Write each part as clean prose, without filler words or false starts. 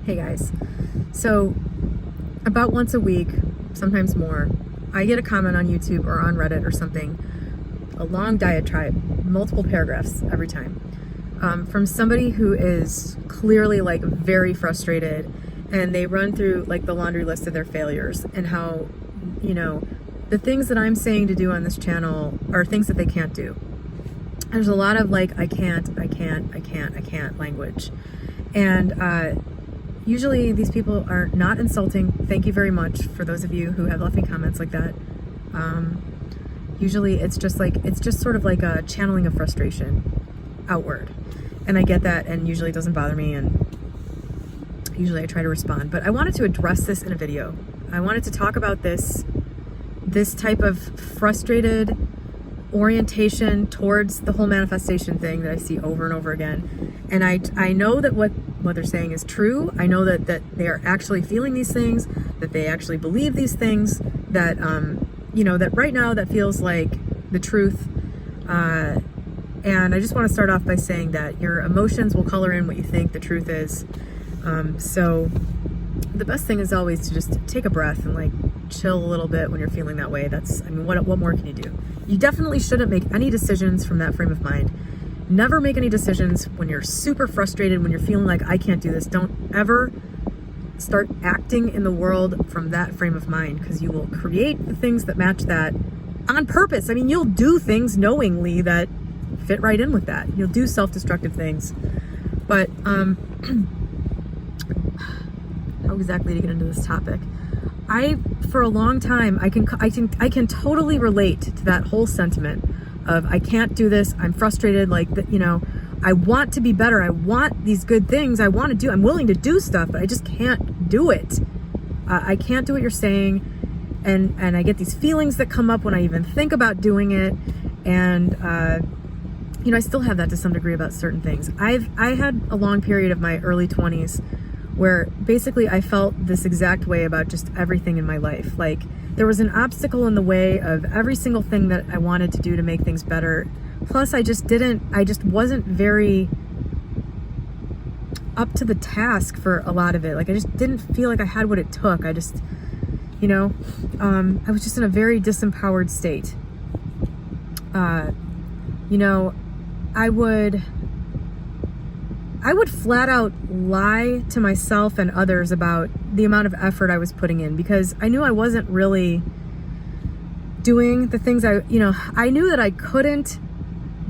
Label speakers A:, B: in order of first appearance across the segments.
A: Hey guys, so about once a week, sometimes more, I get a comment on YouTube or on Reddit or something, a long diatribe, multiple paragraphs every time, from somebody who is clearly like very frustrated, and they run through like the laundry list of their failures and how, the things that I'm saying to do on this channel are things that they can't do. There's a lot of like, I can't language. And usually these people are not insulting. Thank you very much for those of you who have left me comments like that. Usually it's just sort of like a channeling of frustration outward. And I get that, and usually it doesn't bother me, and usually I try to respond. But I wanted to address this in a video. I wanted to talk about this type of frustrated orientation towards the whole manifestation thing that I see over and over again. And I know that what they're saying is true. I know that they are actually feeling these things, that they actually believe these things, that that right now that feels like the truth. And I just want to start off by saying that your emotions will color in what you think the truth is. So the best thing is always to just take a breath and like chill a little bit when you're feeling that way. What more can you do? You definitely shouldn't make any decisions from that frame of mind. Never make any decisions when you're super frustrated, when you're feeling like I can't do this. Don't ever start acting in the world from that frame of mind, because you will create the things that match that on purpose. I mean, you'll do things knowingly that fit right in with that. You'll do self-destructive things. But how exactly to get into this topic? For a long time, I can totally relate to that whole sentiment of I can't do this. I'm frustrated. Like that, I want to be better. I want these good things. I'm willing to do stuff, but I just can't do it. I can't do what you're saying, and I get these feelings that come up when I even think about doing it, and I still have that to some degree about certain things. I had a long period of my early 20s where basically I felt this exact way about just everything in my life. Like there was an obstacle in the way of every single thing that I wanted to do to make things better. Plus I just wasn't very up to the task for a lot of it. Like I just didn't feel like I had what it took. I just, I was just in a very disempowered state. I would flat out lie to myself and others about the amount of effort I was putting in, because I knew I wasn't really doing the things I knew that I couldn't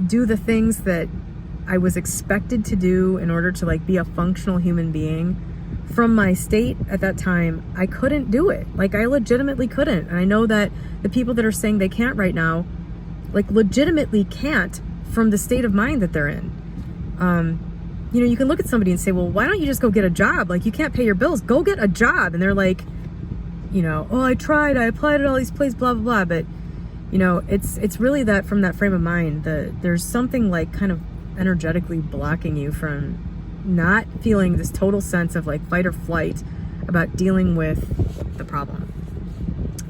A: do the things that I was expected to do in order to like be a functional human being. From my state at that time, I couldn't do it. Like I legitimately couldn't. And I know that the people that are saying they can't right now, like legitimately can't from the state of mind that they're in. You can look at somebody and say, well, why don't you just go get a job? Like, you can't pay your bills. Go get a job. And they're like, oh, I tried. I applied at all these places, blah, blah, blah. But, it's really that from that frame of mind that there's something like kind of energetically blocking you from not feeling this total sense of like fight or flight about dealing with the problem.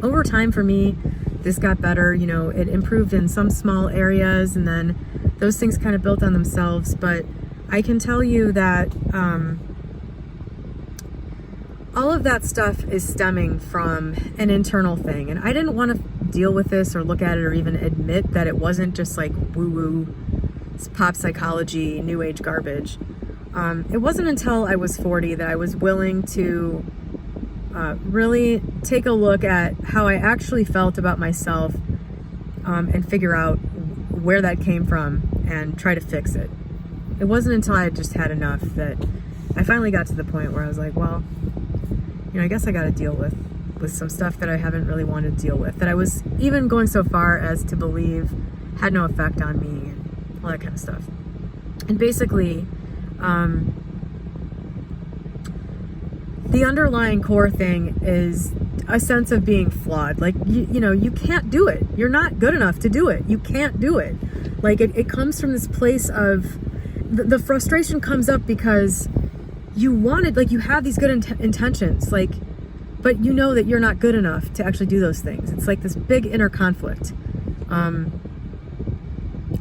A: Over time for me, this got better. It improved in some small areas, and then those things kind of built on themselves. But I can tell you that all of that stuff is stemming from an internal thing. And I didn't want to deal with this or look at it or even admit that it wasn't just like woo-woo, pop psychology, new age garbage. It wasn't until I was 40 that I was willing to really take a look at how I actually felt about myself, and figure out where that came from and try to fix it. It wasn't until I had just had enough that I finally got to the point where I was like, well, I guess I got to deal with some stuff that I haven't really wanted to deal with, that I was even going so far as to believe had no effect on me and all that kind of stuff. And basically, the underlying core thing is a sense of being flawed. Like, you can't do it. You're not good enough to do it. You can't do it. Like, it comes from this place of, the frustration comes up because you have these good intentions, like, but you know that you're not good enough to actually do those things. It's like this big inner conflict.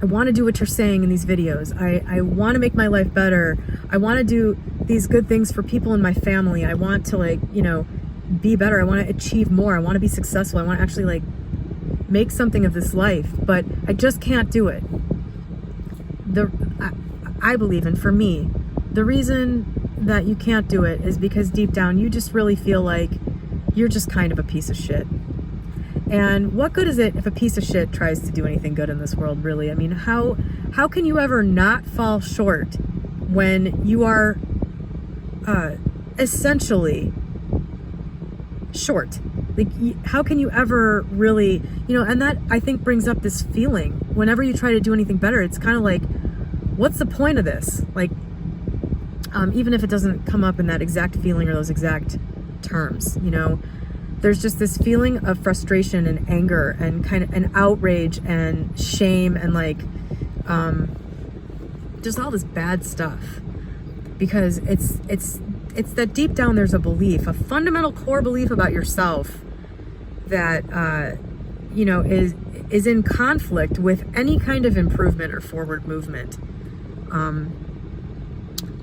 A: I want to do what you're saying in these videos. I want to make my life better. I want to do these good things for people in my family. I want to like, you know, be better. I want to achieve more. I want to be successful. I want to actually like make something of this life, but I just can't do it. I believe, and for me, the reason that you can't do it is because deep down you just really feel like you're just kind of a piece of shit. And what good is it if a piece of shit tries to do anything good in this world, really? I mean, how can you ever not fall short when you are essentially short? Like, how can you ever really, you know, and that I think brings up this feeling whenever you try to do anything better. It's kind of like, what's the point of this? Like, even if it doesn't come up in that exact feeling or those exact terms, you know, there's just this feeling of frustration and anger and kind of an outrage and shame and like just all this bad stuff, because it's that deep down there's a belief, a fundamental core belief about yourself that you know is in conflict with any kind of improvement or forward movement.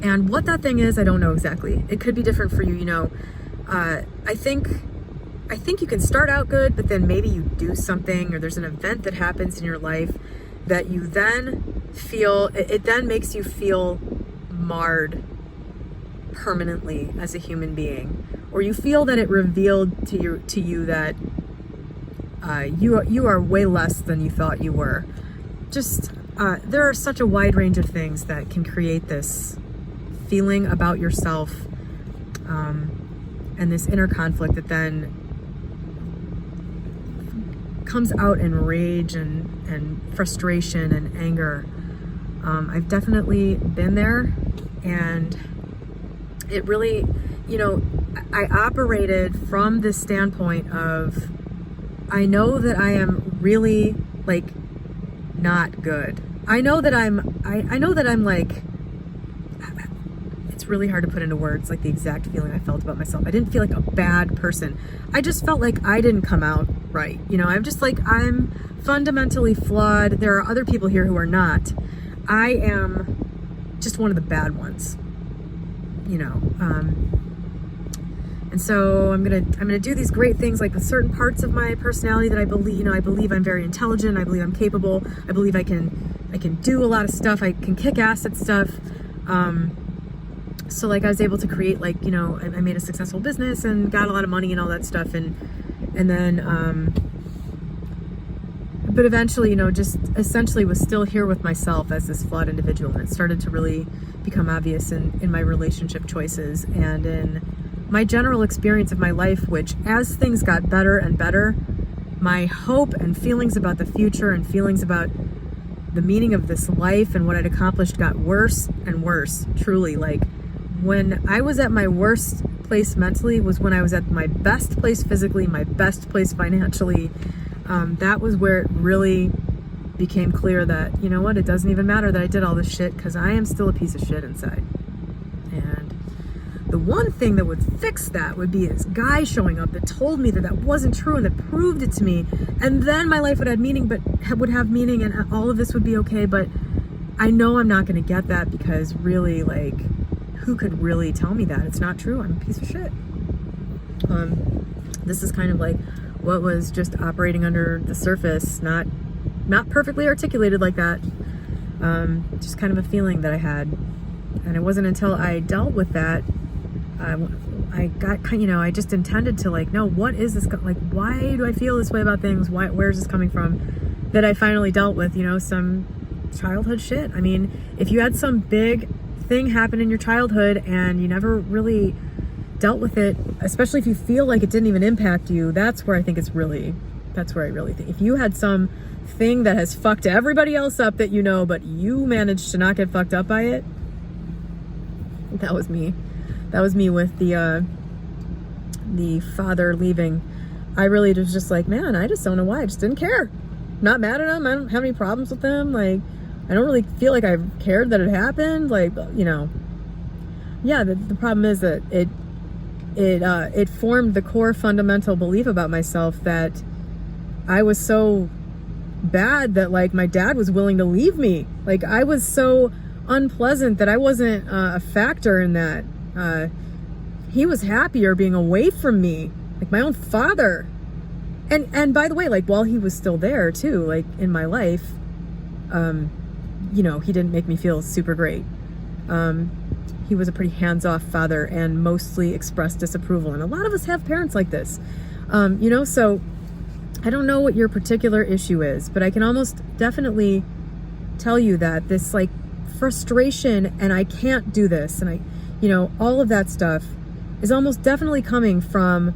A: And what that thing is, I don't know exactly. It could be different for you, you know. I think you can start out good, but then maybe you do something or there's an event that happens in your life that you then feel, it then makes you feel marred permanently as a human being, or you feel that it revealed to you that you are way less than you thought you were. Just there are such a wide range of things that can create this feeling about yourself, and this inner conflict that then comes out in rage and frustration and anger. I've definitely been there, and it really, you know, I operated from this standpoint of, I know that I am really like not good. I know that I'm like, it's really hard to put into words like the exact feeling I felt about myself. I didn't feel like a bad person. I just felt like I didn't come out right. You know, I'm just like, I'm fundamentally flawed. There are other people here who are not. I am just one of the bad ones, you know. And so I'm gonna do these great things, like with certain parts of my personality that I believe, you know, I believe I'm very intelligent. I believe I'm capable. I believe I can do a lot of stuff. I can kick ass at stuff. So like I was able to create, like, you know, I made a successful business and got a lot of money and all that stuff. And then, but eventually, you know, just essentially was still here with myself as this flawed individual. And it started to really become obvious in my relationship choices and in my general experience of my life, which as things got better and better, my hope and feelings about the future and feelings about the meaning of this life and what I'd accomplished got worse and worse. Truly, like, when I was at my worst place mentally was when I was at my best place physically, my best place financially. That was where it really became clear that, you know what, it doesn't even matter that I did all this shit, because I am still a piece of shit inside. And the one thing that would fix that would be this guy showing up that told me that that wasn't true and that proved it to me. And then my life would have meaning, and all of this would be okay. But I know I'm not going to get that, because really, like, who could really tell me that? It's not true. I'm a piece of shit. This is kind of like what was just operating under the surface, not perfectly articulated like that. Just kind of a feeling that I had. And it wasn't until I dealt with that, I got, you know, I just intended to, like, no, what is this? Like, why do I feel this way about things? Where's this coming from? That I finally dealt with, you know, some childhood shit. I mean, if you had some big thing happen in your childhood and you never really dealt with it, especially if you feel like it didn't even impact you, that's where I think that's where I really think. If you had some thing that has fucked everybody else up that you know, but you managed to not get fucked up by it, that was me. That was me with the father leaving. I really was just like, man, I just don't know why. I just didn't care. Not mad at him. I don't have any problems with him. Like, I don't really feel like I cared that it happened. Like, you know, yeah, the problem is that it formed the core fundamental belief about myself that I was so bad that, like, my dad was willing to leave me. Like, I was so unpleasant that I wasn't a factor in that. He was happier being away from me, like my own father. And by the way, like while he was still there too, like in my life, you know, he didn't make me feel super great. He was a pretty hands-off father and mostly expressed disapproval. And a lot of us have parents like this, you know, so I don't know what your particular issue is, but I can almost definitely tell you that this like frustration and I can't do this and you know, all of that stuff is almost definitely coming from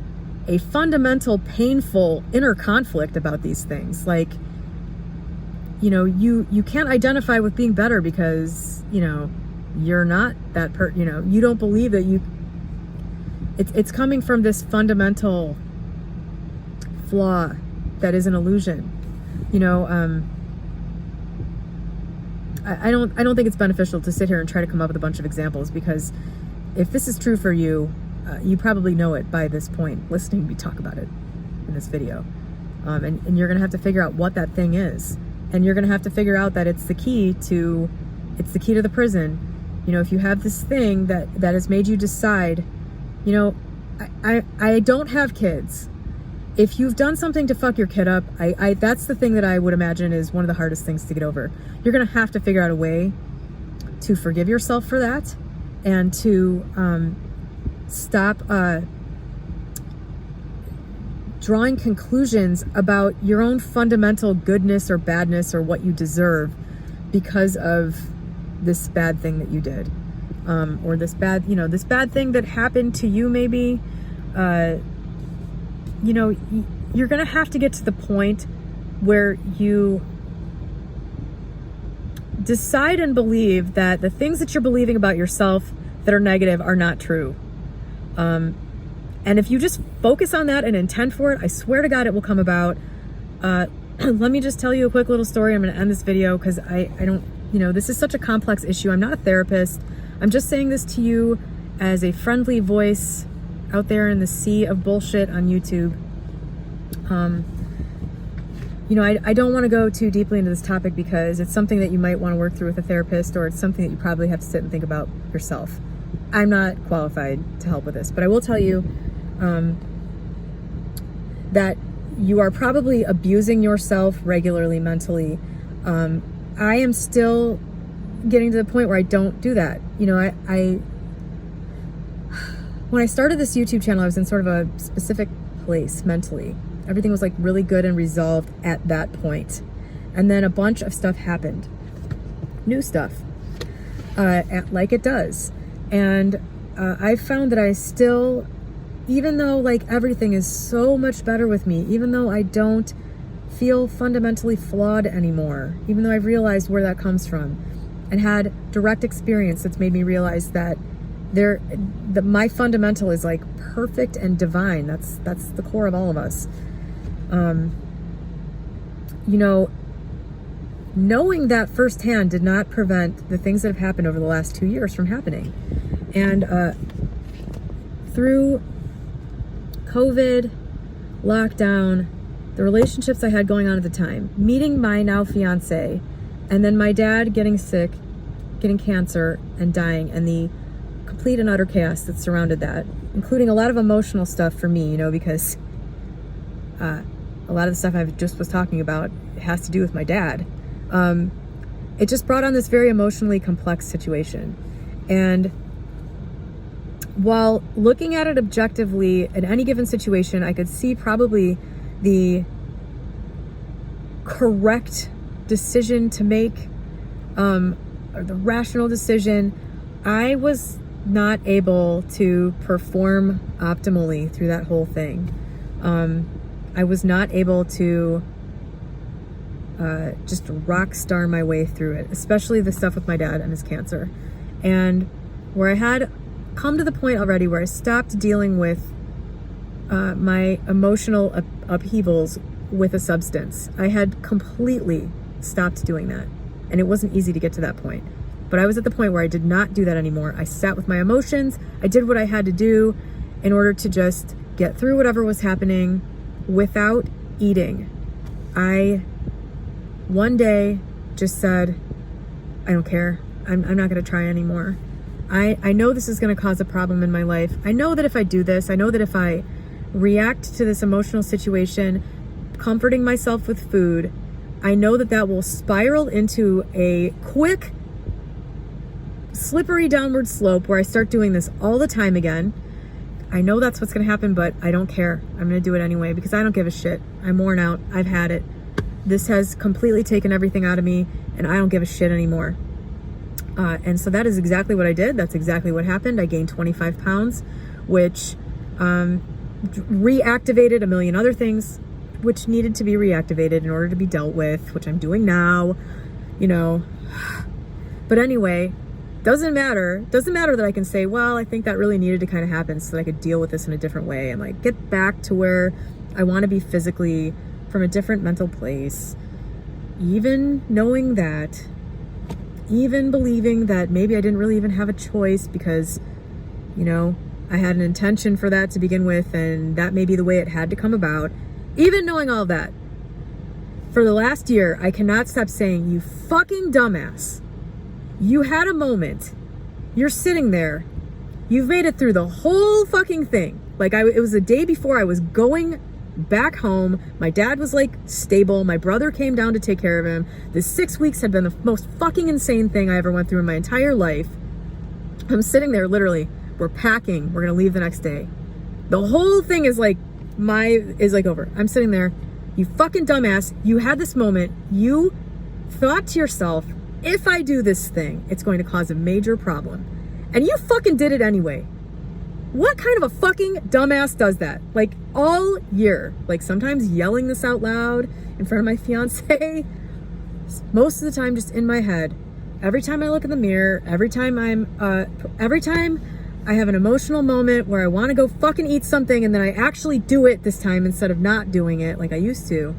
A: a fundamental, painful inner conflict about these things. Like, you know, you can't identify with being better because, you know, you're not that you know, you don't believe that it's coming from this fundamental flaw that is an illusion. You know, I don't think it's beneficial to sit here and try to come up with a bunch of examples, because if this is true for you, you probably know it by this point, listening to me talk about it in this video. And you're gonna have to figure out what that thing is. And you're gonna have to figure out that it's the key to the prison. You know, if you have this thing that has made you decide, you know, I don't have kids. If you've done something to fuck your kid up, that's the thing that I would imagine is one of the hardest things to get over. You're gonna have to figure out a way to forgive yourself for that and to stop drawing conclusions about your own fundamental goodness or badness or what you deserve because of this bad thing that you did, or this bad, you know, this bad thing that happened to you maybe. You know, you're gonna have to get to the point where you decide and believe that the things that you're believing about yourself that are negative are not true. And if you just focus on that and intend for it, I swear to God, it will come about. Let me just tell you a quick little story. I'm going to end this video because I don't, you know, this is such a complex issue. I'm not a therapist. I'm just saying this to you as a friendly voice out there in the sea of bullshit on YouTube. You know, I don't want to go too deeply into this topic because it's something that you might want to work through with a therapist, or it's something that you probably have to sit and think about yourself. I'm not qualified to help with this, but I will tell you that you are probably abusing yourself regularly mentally. I am still getting to the point where I don't do that. You know, when I started this YouTube channel, I was in sort of a specific place mentally. Everything was like really good and resolved at that point. And then a bunch of stuff happened. New stuff, like it does. And I found that I still, even though like everything is so much better with me, even though I don't feel fundamentally flawed anymore, even though I've realized where that comes from and had direct experience that's made me realize that my fundamental is like perfect and divine. That's the core of all of us. You know, knowing that firsthand did not prevent the things that have happened over the last 2 years from happening. And through COVID, lockdown, the relationships I had going on at the time, meeting my now fiance, and then my dad getting sick, getting cancer and dying, and the complete and utter chaos that surrounded that, including a lot of emotional stuff for me, you know, because a lot of the stuff I just was talking about has to do with my dad. It just brought on this very emotionally complex situation. And while looking at it objectively in any given situation, I could see probably the correct decision to make, or the rational decision. I was not able to perform optimally through that whole thing. I was not able to just rock star my way through it, especially the stuff with my dad and his cancer. And where I had come to the point already where I stopped dealing with my emotional upheavals with a substance. I had completely stopped doing that. And it wasn't easy to get to that point. But I was at the point where I did not do that anymore. I sat with my emotions. I did what I had to do in order to just get through whatever was happening without eating. I one day just said, I don't care. I'm not going to try anymore. I know this is going to cause a problem in my life. I know that if I do this, I know that if I react to this emotional situation, comforting myself with food, I know that that will spiral into a quick, slippery downward slope where I start doing this all the time again. I know that's what's going to happen, but I don't care. I'm going to do it anyway because I don't give a shit. I'm worn out. I've had it. This has completely taken everything out of me, and I don't give a shit anymore. And so that is exactly what I did. That's exactly what happened. I gained 25 pounds, which reactivated a million other things which needed to be reactivated in order to be dealt with, which I'm doing now, you know. But anyway, doesn't matter that I can say, well, I think that really needed to kind of happen so that I could deal with this in a different way and like get back to where I want to be physically from a different mental place. Even knowing that, even believing that maybe I didn't really even have a choice because, you know, I had an intention for that to begin with and that may be the way it had to come about. Even knowing all that, for the last year, I cannot stop saying, you fucking dumbass. You had a moment. You're sitting there. You've made it through the whole fucking thing. Like it was the day before I was going back home. My dad was like stable. My brother came down to take care of him. The 6 weeks had been the most fucking insane thing I ever went through in my entire life. I'm sitting there literally. We're packing. We're going to leave the next day. The whole thing is like over. I'm sitting there. You fucking dumbass. You had this moment. You thought to yourself, if I do this thing, it's going to cause a major problem. And you fucking did it anyway. What kind of a fucking dumbass does that? Like all year, like sometimes yelling this out loud in front of my fiance, most of the time just in my head. Every time I look in the mirror, every time I have an emotional moment where I want to go fucking eat something and then I actually do it this time instead of not doing it like I used to,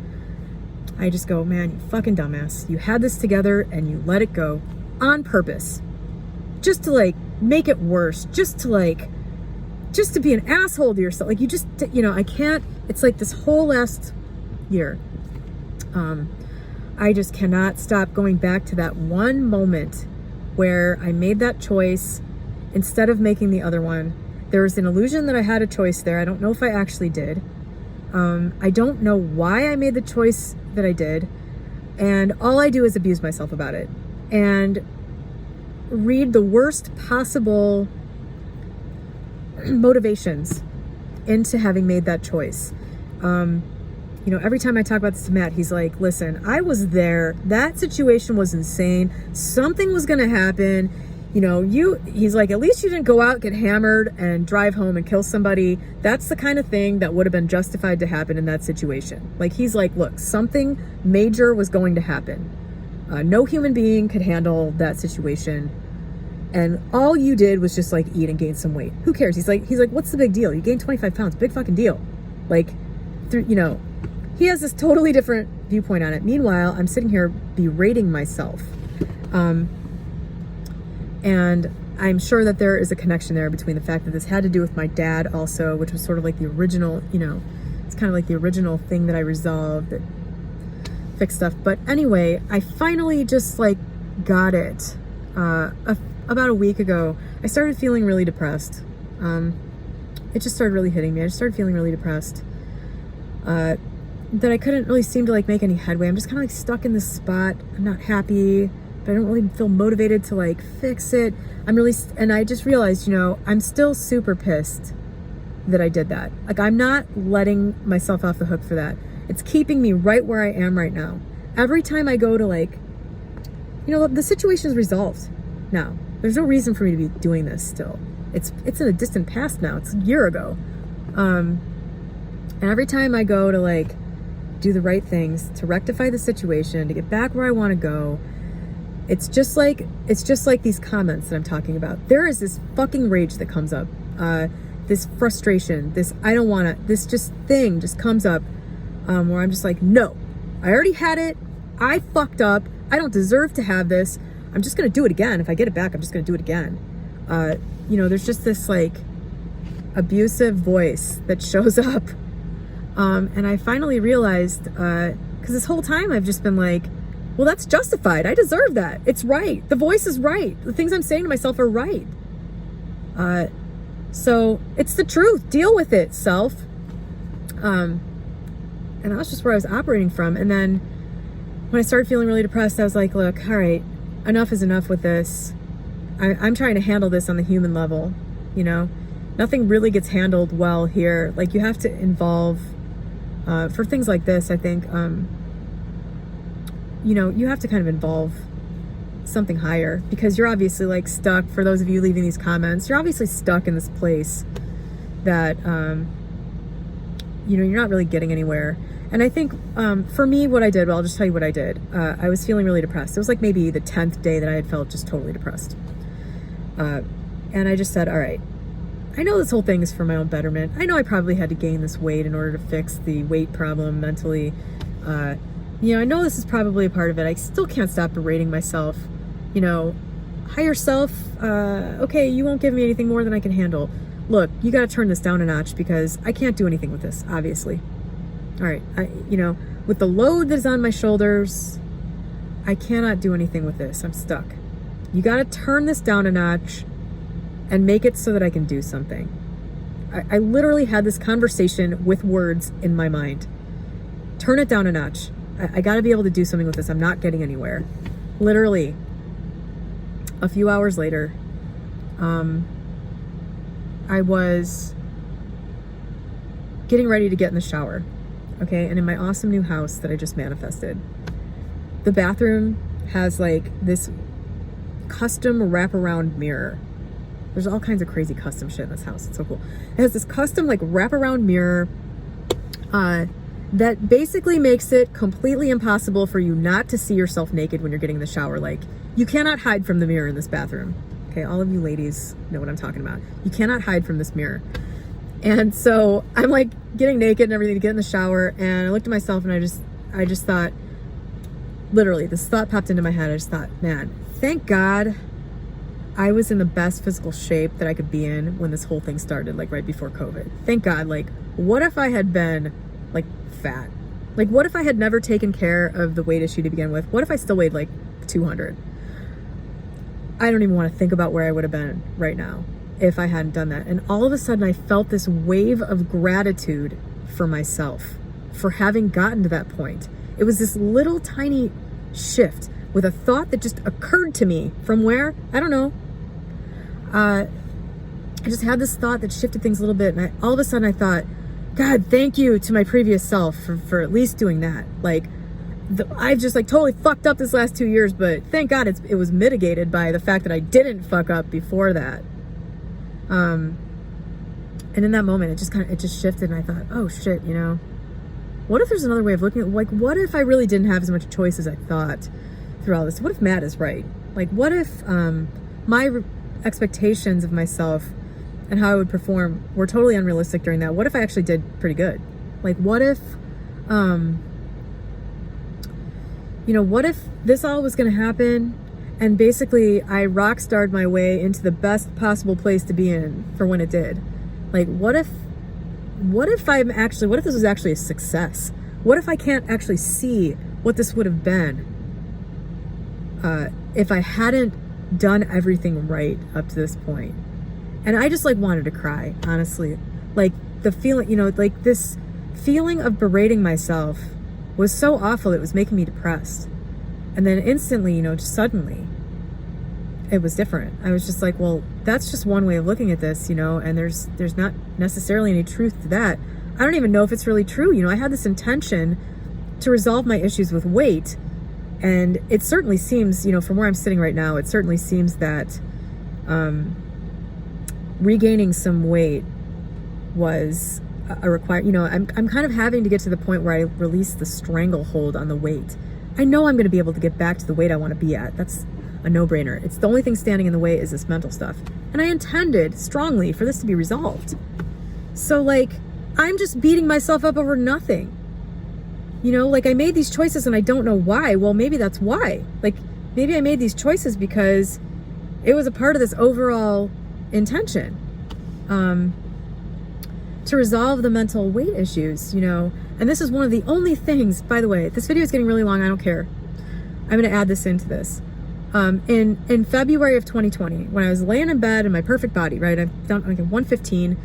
A: I just go, man, you fucking dumbass. You had this together and you let it go on purpose. Just to like make it worse. Just to be an asshole to yourself. Like you just, you know, I can't, it's like this whole last year. I just cannot stop going back to that one moment where I made that choice instead of making the other one. There was an illusion that I had a choice there. I don't know if I actually did. I don't know why I made the choice that I did. And all I do is abuse myself about it and read the worst possible motivations into having made that choice. You know, every time I talk about this to Matt, he's like, listen, I was there. That situation was insane. Something was going to happen. You know, he's like, at least you didn't go out, get hammered and drive home and kill somebody. That's the kind of thing that would have been justified to happen in that situation. Like, he's like, look, something major was going to happen. No human being could handle that situation. And all you did was just like eat and gain some weight. Who cares? He's like, what's the big deal? You gained 25 pounds, big fucking deal. Like, you know, he has this totally different viewpoint on it. Meanwhile, I'm sitting here berating myself. And I'm sure that there is a connection there between the fact that this had to do with my dad also, which was sort of like the original, you know, it's kind of like the original thing that I resolved that fixed stuff. But anyway, I finally just like got it. About a week ago, I started feeling really depressed. It just started really hitting me. I just started feeling really depressed. That I couldn't really seem to like make any headway. I'm just kind of like stuck in this spot. I'm not happy, but I don't really feel motivated to like fix it. And I just realized, you know, I'm still super pissed that I did that. Like, I'm not letting myself off the hook for that. It's keeping me right where I am right now. Every time I go to like, you know, the situation is resolved now. There's no reason for me to be doing this still. It's in a distant past now. It's a year ago. And every time I go to like do the right things to rectify the situation, to get back where I want to go, it's just like these comments that I'm talking about. There is this fucking rage that comes up. This frustration, this I don't want to, this just thing just comes up where I'm just like, no, I already had it. I fucked up. I don't deserve to have this. I'm just going to do it again. If I get it back, I'm just going to do it again. You know, there's just this like abusive voice that shows up. And I finally realized, because this whole time I've just been like, Well, that's justified. I deserve that. It's right. The voice is right. The things I'm saying to myself are right. So it's the truth. Deal with it, self. And that's just where I was operating from. And then when I started feeling really depressed, I was like, look, all right, enough is enough with this. I'm trying to handle this on the human level, you know? Nothing really gets handled well here. Like, you have to involve, for things like this, I think, you know, you have to kind of involve something higher, because you're obviously like stuck. For those of you leaving these comments, you're obviously stuck in this place that, you know, you're not really getting anywhere. And I think, for me, what I did, well, I'll just tell you what I did. I was feeling really depressed. It was like maybe the 10th day that I had felt just totally depressed. And I just said, all right, I know this whole thing is for my own betterment. I know I probably had to gain this weight in order to fix the weight problem mentally. You know, I know this is probably a part of it. I still can't stop berating myself. You know, higher self, okay, you won't give me anything more than I can handle. Look, you got to turn this down a notch, because I can't do anything with this, obviously. All right, you know, with the load that is on my shoulders, I cannot do anything with this. I'm stuck. You got to turn this down a notch and make it so that I can do something. I literally had this conversation with words in my mind. Turn it down a notch. I got to be able to do something with this. I'm not getting anywhere. Literally. A few hours later, I was getting ready to get in the shower. Okay, and in my awesome new house that I just manifested, the bathroom has like this custom wraparound mirror. There's all kinds of crazy custom shit in this house. It's so cool. It has this custom like wraparound mirror that basically makes it completely impossible for you not to see yourself naked when you're getting in the shower. Like, you cannot hide from the mirror in this bathroom. Okay, all of you ladies know what I'm talking about. You cannot hide from this mirror. And so I'm like getting naked and everything to get in the shower, and I looked at myself and I just thought, literally, this thought popped into my head. I just thought, man, thank God I was in the best physical shape that I could be in when this whole thing started, like right before COVID. Thank God. Like, what if I had been like fat? Like, what if I had never taken care of the weight issue to begin with? What if I still weighed like 200? I don't even want to think about where I would have been right now if I hadn't done that. And all of a sudden I felt this wave of gratitude for myself for having gotten to that point. It was this little tiny shift with a thought that just occurred to me from where? I don't know. I just had this thought that shifted things a little bit, and all of a sudden I thought, God, thank you to my previous self for at least doing that. Like, I've just like totally fucked up this last 2 years, but thank God it was mitigated by the fact that I didn't fuck up before that. And in that moment, it just shifted, and I thought, oh shit, you know, what if there's another way of looking at, like, what if I really didn't have as much choice as I thought through all this? What if Matt is right? Like, what if my expectations of myself and how I would perform were totally unrealistic during that? What if I actually did pretty good? Like, what if, you know, what if this all was going to happen and basically I rock starred my way into the best possible place to be in for when it did? Like, what if this was actually a success? What if I can't actually see what this would have been if I hadn't done everything right up to this point? And I just like wanted to cry, honestly. Like, the feeling, you know, like this feeling of berating myself was so awful, it was making me depressed. And then instantly, you know, just suddenly, it was different. I was just like, well, that's just one way of looking at this, you know, and there's not necessarily any truth to that. I don't even know if it's really true. You know, I had this intention to resolve my issues with weight, and it certainly seems, you know, from where I'm sitting right now, it certainly seems that regaining some weight was a required, you know, I'm kind of having to get to the point where I release the stranglehold on the weight. I know I'm going to be able to get back to the weight I want to be at. That's a no-brainer. It's the only thing standing in the way is this mental stuff. And I intended strongly for this to be resolved. So, like, I'm just beating myself up over nothing. You know, like, I made these choices and I don't know why. Well, maybe that's why. Like, maybe I made these choices because it was a part of this overall intention to resolve the mental weight issues, you know. And this is one of the only things, by the way, this video is getting really long, I don't care. I'm going to add this into this. In February of 2020, when I was laying in bed in my perfect body, right? I've done like 115.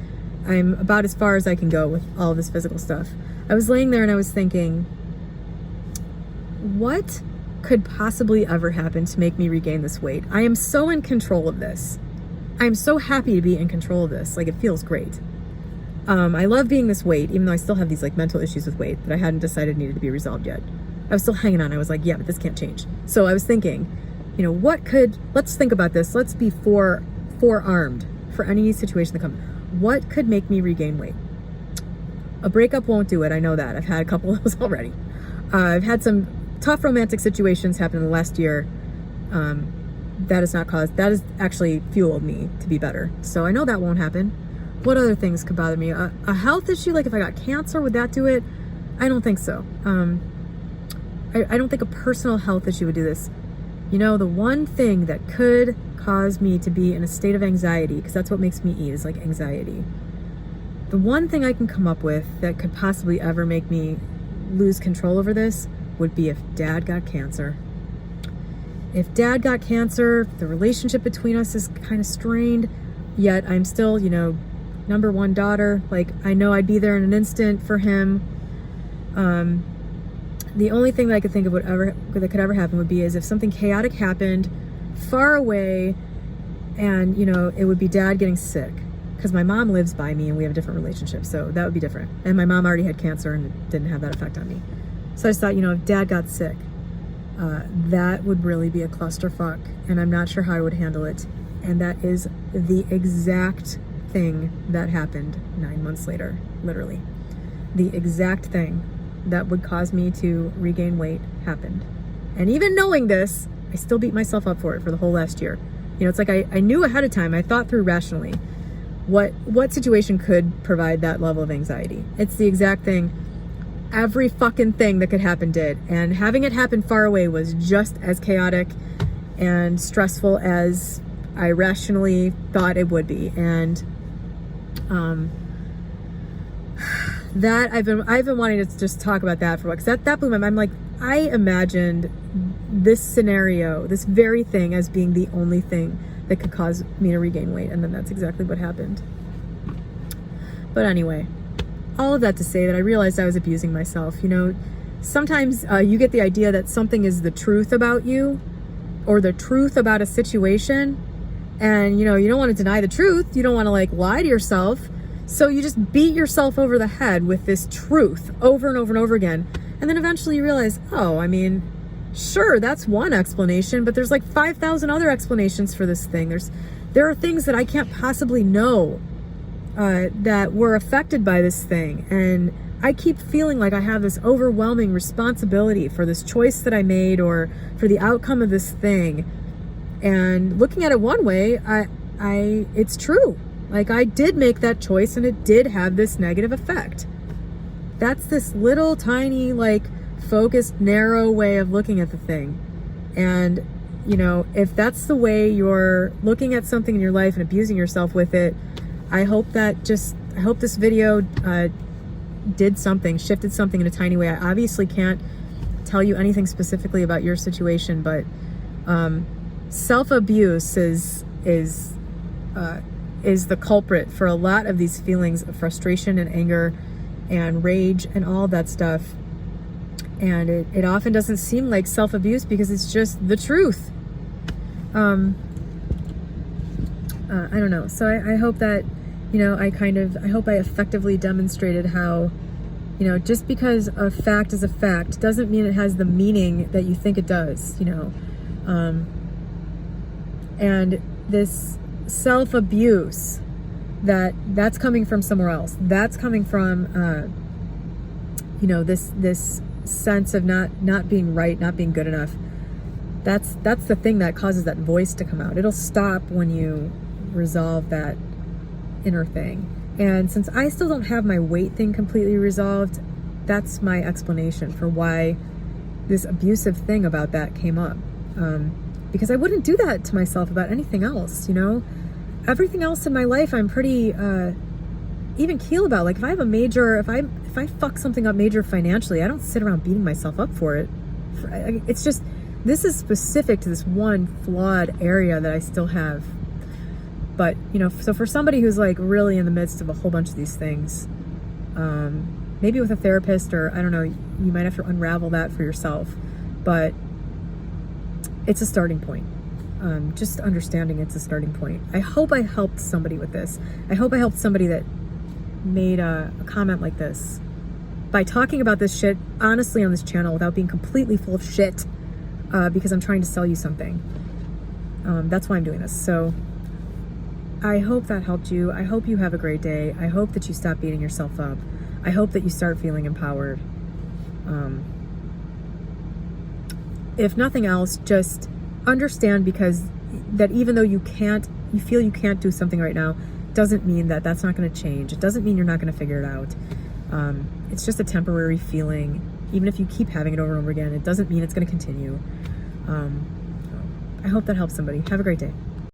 A: I'm about as far as I can go with all of this physical stuff. I was laying there and I was thinking, what could possibly ever happen to make me regain this weight? I am so in control of this. I'm so happy to be in control of this. Like, it feels great. I love being this weight, even though I still have these like mental issues with weight that I hadn't decided needed to be resolved yet. I was still hanging on. I was like, yeah, but this can't change. So I was thinking, let's think about this. Let's be forearmed for any situation that comes. What could make me regain weight? A breakup won't do it. I know that. I've had a couple of those already. I've had some tough romantic situations happen in the last year. That has actually fueled me to be better. So I know that won't happen. What other things could bother me? A health issue, like if I got cancer, would that do it? I don't think so. I don't think a personal health issue would do this. The one thing that could cause me to be in a state of anxiety, because that's what makes me eat, is like anxiety. The one thing I can come up with that could possibly ever make me lose control over this would be if Dad got cancer. If Dad got cancer, the relationship between us is kind of strained, yet I'm still, number one daughter. Like, I know I'd be there in an instant for him. The only thing that I could think of that could ever happen would be is if something chaotic happened far away and, it would be Dad getting sick, because my mom lives by me and we have a different relationship. So that would be different. And my mom already had cancer and it didn't have that effect on me. So I just thought, if Dad got sick, that would really be a clusterfuck, and I'm not sure how I would handle it. And that is the exact thing that happened 9 months later, literally. The exact thing that would cause me to regain weight happened. And even knowing this, I still beat myself up for it for the whole last year. It's like I knew ahead of time, I thought through rationally what situation could provide that level of anxiety. It's the exact thing. Every fucking thing that could happen did. And having it happen far away was just as chaotic and stressful as I rationally thought it would be. And that I've been wanting to just talk about that for a while, because that blew my mind. I'm like, I imagined this scenario, this very thing, as being the only thing that could cause me to regain weight, and then that's exactly what happened. But anyway, all of that to say that I realized I was abusing myself. Sometimes you get the idea that something is the truth about you or the truth about a situation, and you don't want to deny the truth. You don't want to lie to yourself. So you just beat yourself over the head with this truth over and over and over again. And then eventually you realize, sure, that's one explanation, but there's 5,000 other explanations for this thing. There are things that I can't possibly know that were affected by this thing. And I keep feeling like I have this overwhelming responsibility for this choice that I made or for the outcome of this thing. And looking at it one way, it's true. I did make that choice and it did have this negative effect. That's this little tiny, focused, narrow way of looking at the thing. And, if that's the way you're looking at something in your life and abusing yourself with it, I hope this video did something, shifted something in a tiny way. I obviously can't tell you anything specifically about your situation, but self-abuse is the culprit for a lot of these feelings of frustration and anger and rage and all that stuff. And it often doesn't seem like self-abuse because it's just the truth. I don't know. So I hope that, I hope I effectively demonstrated how, just because a fact is a fact doesn't mean it has the meaning that you think it does, and this self-abuse that's coming from somewhere else. That's coming from, this sense of not being right, not being good enough. That's the thing that causes that voice to come out. It'll stop when you resolve that inner thing. And since I still don't have my weight thing completely resolved, that's my explanation for why this abusive thing about that came up. Because I wouldn't do that to myself about anything else, Everything else in my life I'm pretty even keel about. If I have if I fuck something up major financially, I don't sit around beating myself up for it. It's just, This is specific to this one flawed area that I still have. But, you know, so for somebody who's like really in the midst of a whole bunch of these things, maybe with a therapist, or I don't know, you might have to unravel that for yourself, but it's a starting point. Just understanding it's a starting point. I hope I helped somebody with this. I hope I helped somebody that made a comment like this by talking about this shit honestly on this channel without being completely full of shit, because I'm trying to sell you something. That's why I'm doing this. So I hope that helped you. I hope you have a great day. I hope that you stop beating yourself up. I hope that you start feeling empowered. If nothing else, just understand that even though you feel you can't do something right now, doesn't mean that that's not going to change. It doesn't mean you're not going to figure it out. It's just a temporary feeling. Even if you keep having it over and over again, it doesn't mean it's going to continue. I hope that helps somebody. Have a great day.